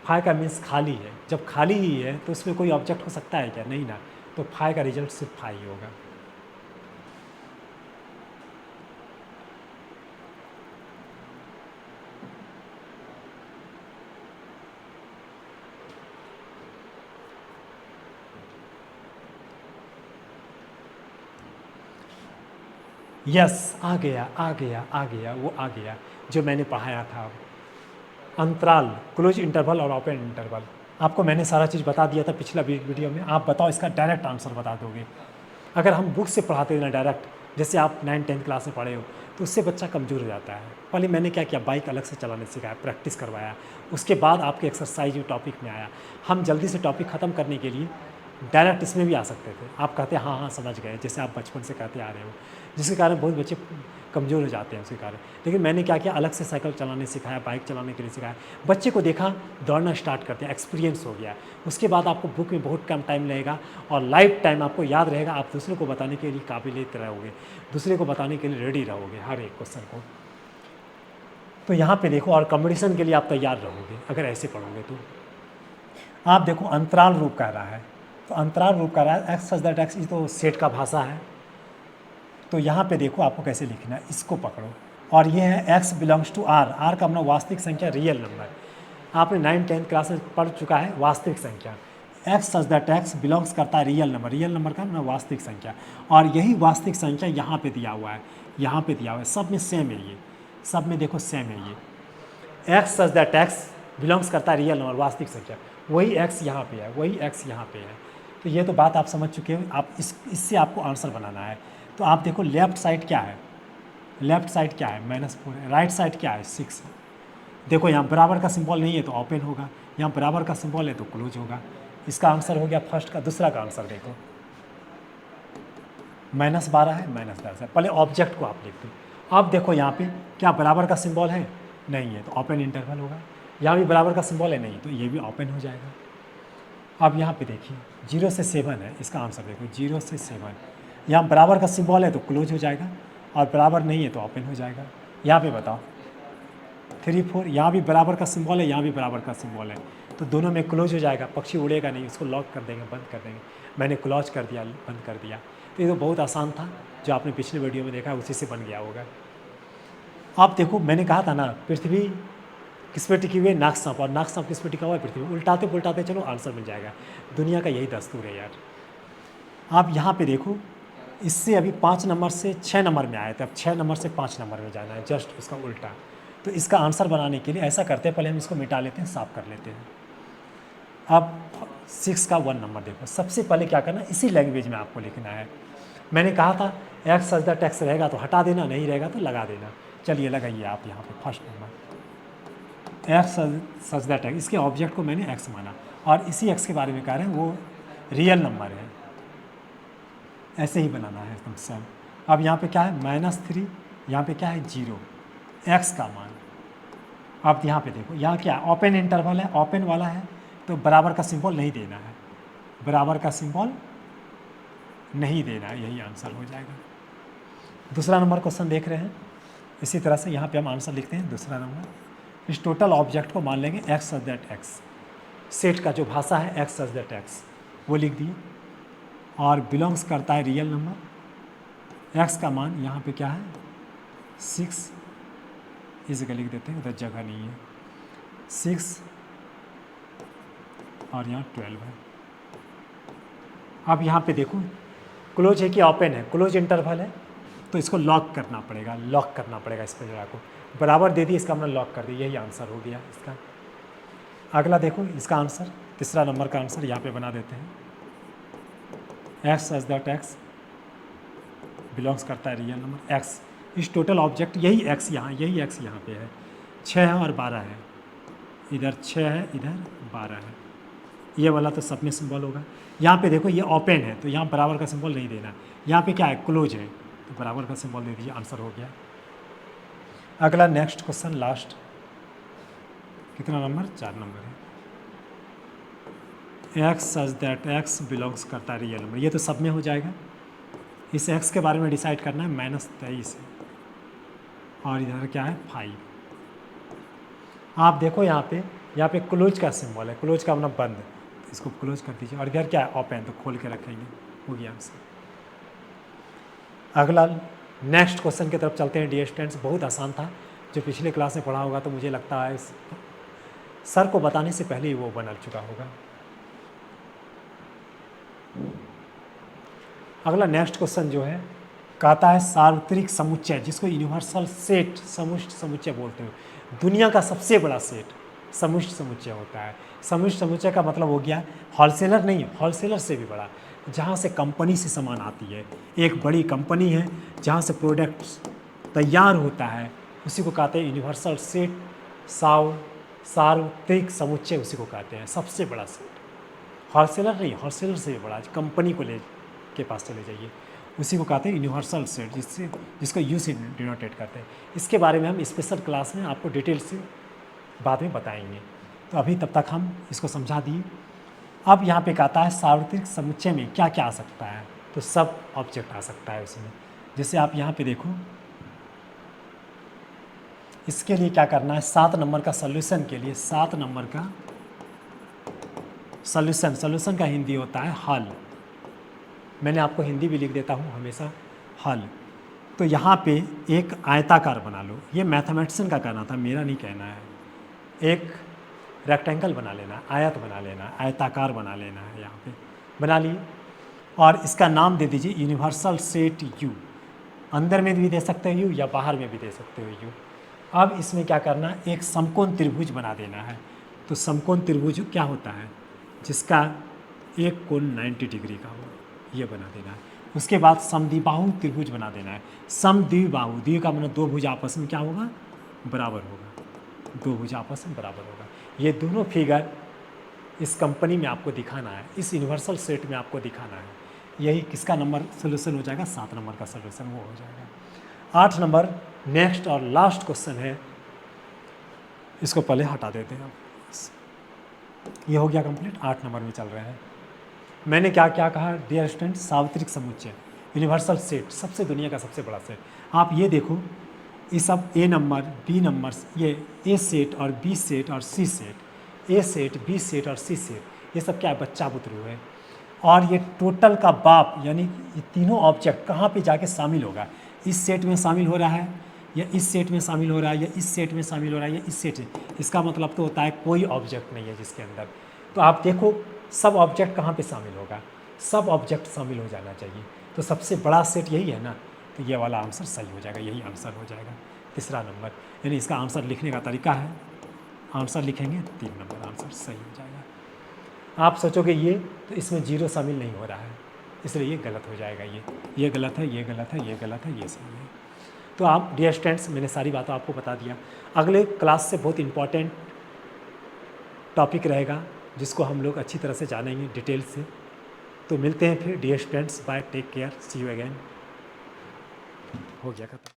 फाइव का मीन्स खाली है। जब खाली ही है तो उसमें कोई ऑब्जेक्ट हो सकता है क्या, नहीं ना। तो फाइव का रिजल्ट सिर्फ फाइव ही होगा। यस आ गया आ गया आ गया, वो आ गया जो मैंने पढ़ाया था। अंतराल, क्लोज इंटरवल और ओपन इंटरवल, आपको मैंने सारा चीज़ बता दिया था पिछला वीडियो में। आप बताओ इसका डायरेक्ट आंसर बता दोगे। अगर हम बुक से पढ़ाते ना डायरेक्ट, जैसे आप 9-10 क्लास में पढ़े हो, तो उससे बच्चा कमज़ोर हो जाता है। पहले मैंने क्या किया, बाइक अलग से चलाने सिखाया, प्रैक्टिस करवाया, उसके बाद आपके एक्सरसाइज में टॉपिक में आया। हम जल्दी से टॉपिक ख़त्म करने के लिए डायरेक्ट इसमें भी आ सकते थे। आप कहते हैं हाँ हाँ समझ गए, जैसे आप बचपन से कहते आ रहे हो, जिसके कारण बहुत बच्चे कमज़ोर हो जाते हैं उसके कारण। लेकिन मैंने क्या किया, अलग से साइकिल चलाने सिखाया, बाइक चलाने के लिए सिखाया। बच्चे को देखा दौड़ना स्टार्ट करते हैं, एक्सपीरियंस हो गया। उसके बाद आपको बुक में बहुत कम टाइम लगेगा और लाइफ टाइम आपको याद रहेगा। आप दूसरे को बताने के लिए काबिलियत रहोगे, दूसरे को बताने के लिए रेडी रहोगे हर एक क्वेश्चन को। तो यहाँ पे देखो, और कंपटीशन के लिए आप तैयार रहोगे अगर ऐसे पढ़ोगे तो। आप देखो अंतराल रूप कह रहा है, तो अंतराल रूप कह रहा है एक्स सच दैट एक्स, ये तो सेट का भाषा है। तो यहाँ पे देखो आपको कैसे लिखना है, इसको पकड़ो, और ये है x belongs to r, r का अपना वास्तविक संख्या रियल नंबर। आपने 9-10 क्लास में पढ़ चुका है वास्तविक संख्या। x such that x belongs करता है रियल नंबर, रियल नंबर का अपना वास्तविक संख्या, और यही वास्तविक संख्या यहाँ पे दिया हुआ है, यहाँ पे दिया हुआ है, सब में सेम है, ये सब में देखो सेम है। ये x such that x belongs करता है रियल नंबर, वास्तविक संख्या, वही x यहाँ पे है, वही x यहाँ पे है। तो ये तो बात आप समझ चुके हो। आप इससे आपको आंसर बनाना है। तो आप देखो लेफ्ट साइड क्या है, लेफ्ट साइड क्या है -4 है, राइट साइड क्या है 6। देखो यहाँ बराबर का सिंबल नहीं है तो ओपन होगा, यहाँ बराबर का सिंबल है तो क्लोज होगा। इसका आंसर हो गया फर्स्ट का। दूसरा का आंसर देखो, -12 है, -10 है। पहले ऑब्जेक्ट को आप लिख दो। अब देखो यहाँ पे क्या बराबर का सिंबल है, नहीं है तो ओपन इंटरवल होगा। यहाँ भी बराबर का सिंबल है, नहीं तो ये भी ओपन हो जाएगा। अब यहाँ पे देखिए 0 से 7 है, इसका आंसर देखो 0 से 7। यहाँ बराबर का सिंबल है तो क्लोज हो जाएगा, और बराबर नहीं है तो ओपन हो जाएगा। यहाँ पे बताओ 3, 4, यहाँ भी बराबर का सिंबल है, यहाँ भी बराबर का सिंबल है, तो दोनों में क्लोज हो जाएगा। पक्षी उड़ेगा नहीं, उसको लॉक कर देंगे, बंद कर देंगे। मैंने क्लोज कर दिया, बंद कर दिया। तो ये तो बहुत आसान था, जो आपने पिछले वीडियो में देखा उसी से बन गया होगा। आप देखो मैंने कहा था ना, पृथ्वी किस पे टिकी हुई है, नाग सांप, और नाग सांप किस पे टिका हुआ है, पृथ्वी। उल्टाते पुलटाते चलो आंसर मिल जाएगा। दुनिया का यही दस्तूर है यार। आप यहाँ पे देखो, इससे अभी 5 नंबर से 6 नंबर में आए थे, अब 6 नंबर से 5 नंबर में जाना है, जस्ट उसका उल्टा। तो इसका आंसर बनाने के लिए ऐसा करते हैं, पहले हम इसको मिटा लेते हैं, साफ कर लेते हैं। अब 6 का 1 नंबर देखो, सबसे पहले क्या करना, इसी लैंग्वेज में आपको लिखना है। मैंने कहा था एक्स सच दैट एक्स रहेगा तो हटा देना, नहीं रहेगा तो लगा देना। चलिए लगाइए आप यहाँ पे first number x such that x, इसके ऑब्जेक्ट को मैंने एक्स माना, और इसी एक्स के बारे में कह रहे हैं वो रियल नंबर है, ऐसे ही बनाना है एकदम सेम। अब यहाँ पे क्या है -3, यहाँ पे क्या है 0, एक्स का मान। अब यहाँ पे देखो, यहाँ क्या ओपन इंटरवल है, ओपन वाला है, तो बराबर का सिंबल नहीं देना है, बराबर का सिंबल नहीं देना है, यही आंसर हो जाएगा। दूसरा नंबर क्वेश्चन देख रहे हैं, इसी तरह से यहाँ पे हम आंसर लिखते हैं। दूसरा नंबर, इस टोटल ऑब्जेक्ट को मान लेंगे x such that x, set का जो भाषा है एक्स सच दैट एक्स वो लिख दिए, और बिलोंग्स करता है रियल नंबर। एक्स का मान यहाँ पे क्या है 6, इस जगह लिख देते हैं, उधर जगह नहीं है, 6 और यहाँ 12 है। अब यहाँ पे देखो क्लोज है कि ओपन है, क्लोज इंटरवल है, तो इसको लॉक करना पड़ेगा, लॉक करना पड़ेगा इस पर जगह को, बराबर दे दिए, इसका हमने लॉक कर दिया, यही आंसर हो गया इसका। अगला देखो इसका आंसर, तीसरा नंबर का आंसर यहाँ पे बना देते हैं, x such that x belongs करता है रियल नंबर एक्स। इस टोटल ऑब्जेक्ट यही एक्स यहाँ, यही एक्स यहाँ पे है, 6 है और 12 है, इधर 6 है इधर 12 है, ये वाला तो सब में सिंबल होगा। यहाँ पे देखो ये ओपन है, तो यहाँ बराबर का सिंबल नहीं देना, यहाँ पे क्या है क्लोज है, तो बराबर का सिंबल दे दीजिए, आंसर हो गया। अगला नेक्स्ट क्वेश्चन, लास्ट, कितना नंबर 4 नंबर है, x such that x belongs करता है रियल नंबर, ये तो सब में हो जाएगा। इस एक्स के बारे में डिसाइड करना है, -23 है, और इधर क्या है 5। आप देखो यहाँ पे क्लोज का सिंबल है, क्लोज का अपना बंद, इसको क्लोज कर दीजिए, और इधर क्या है ओपन, तो खोल के रखेंगे, हो गया आंसर। अगला नेक्स्ट क्वेश्चन की तरफ चलते हैं डियर स्टूडेंट्स। बहुत आसान था, जो पिछले क्लास में पढ़ा होगा तो मुझे लगता है सर को बताने से पहले ही वो बन चुका होगा। अगला नेक्स्ट क्वेश्चन जो है कहता है सार्वत्रिक समुच्चय, जिसको यूनिवर्सल सेट समुष्ट समुच्चय बोलते हैं, दुनिया का सबसे बड़ा सेट समुष्ट समुच्चय होता है। समुष्ट समुच्चय का मतलब हो गया होलसेलर नहीं, होलसेलर से भी बड़ा। जहाँ से कंपनी से सामान आती है। एक बड़ी कंपनी है जहाँ से प्रोडक्ट्स तैयार होता है, उसी को कहते हैं यूनिवर्सल सेट। सार्वत्रिक समुच्चय उसी को कहते हैं, सबसे बड़ा सेट। होलसेलर नहीं, होलसेलर से भी बड़ा, कंपनी को ले के पास चले जाइए, उसी को कहते हैं यूनिवर्सल सेट, जिसको यू से डिनोटेट करते हैं। इसके बारे में हम स्पेशल क्लास में आपको डिटेल से बाद में बताएंगे। तो अभी तब तक हम इसको समझा दिए। अब यहाँ पे कहता है सार्वत्रिक समुच्चय में क्या क्या आ सकता है, तो सब ऑब्जेक्ट आ सकता है उसमें। जैसे आप यहाँ पे देखो, इसके लिए क्या करना है, 7 नंबर का सॉल्यूशन के लिए 7 नंबर का सॉल्यूशन का हिंदी होता है हल। मैंने आपको हिंदी भी लिख देता हूँ हमेशा, हल। तो यहाँ पे एक आयताकार बना लो, ये मैथमेटिशियन का कहना था, मेरा नहीं कहना है। एक रेक्टेंगल बना लेना, आयत बना लेना, आयताकार बना लेना है, यहाँ पे बना लिए। और इसका नाम दे दीजिए यूनिवर्सल सेट यू। अंदर में भी दे सकते हो यू, या बाहर में भी दे सकते हो यू। अब इसमें क्या करना है, एक समकोण त्रिभुज बना देना है। तो समकोण त्रिभुज क्या होता है, जिसका एक कोण 90 डिग्री का हो, ये बना देना है। उसके बाद समद्विबाहु त्रिभुज बना देना है। समद्विबाहु, द्वि का मतलब 2 भुज आपस में क्या होगा, बराबर होगा, 2 भुज आपस में बराबर होगा। ये दोनों फिगर इस कंपनी में आपको दिखाना है, इस यूनिवर्सल सेट में आपको दिखाना है। यही किसका नंबर सोल्यूशन हो जाएगा, 7 नंबर का सोल्यूशन वो हो जाएगा। 8 नंबर नेक्स्ट और लास्ट क्वेश्चन है, इसको पहले हटा देते हैं। ये हो गया कंप्लीट, 8 नंबर में चल रहे हैं। मैंने क्या क्या कहा डियर स्टूडेंट, सार्वत्रिक समुच्चय, यूनिवर्सल सेट, सबसे दुनिया का सबसे बड़ा सेट। आप ये देखो, ये सब ए नंबर, बी नंबर, ये ए सेट और बी सेट और सी सेट, ए सेट, बी सेट और सी सेट, ये सब क्या है, बच्चा बुतरू है। और ये टोटल का बाप, यानी ये तीनों ऑब्जेक्ट कहाँ पे जाके शामिल होगा, इस सेट में शामिल हो रहा है, या इस सेट में शामिल हो रहा है, या इस सेट में शामिल हो रहा है, या इस सेट में। इसका मतलब तो होता है कोई ऑब्जेक्ट नहीं है जिसके अंदर। तो आप देखो सब ऑब्जेक्ट कहाँ पे शामिल होगा, सब ऑब्जेक्ट शामिल हो जाना चाहिए। तो सबसे बड़ा सेट यही है ना, तो ये वाला आंसर सही हो जाएगा, यही आंसर हो जाएगा, तीसरा नंबर। यानी इसका आंसर लिखने का तरीका है, आंसर लिखेंगे 3 नंबर, आंसर सही हो जाएगा। आप सोचोगे ये, तो इसमें 0 शामिल नहीं हो रहा है, इसलिए ये गलत हो जाएगा। ये गलत है, ये गलत है, ये गलत है, ये सही है। तो आप डियर स्टूडेंट्स, मैंने सारी बातें आपको बता दिया। अगले क्लास से बहुत इम्पॉर्टेंट टॉपिक रहेगा, जिसको हम लोग अच्छी तरह से जानेंगे डिटेल से। तो मिलते हैं फिर dear students, bye, take care, see you again. हो गया खत्म।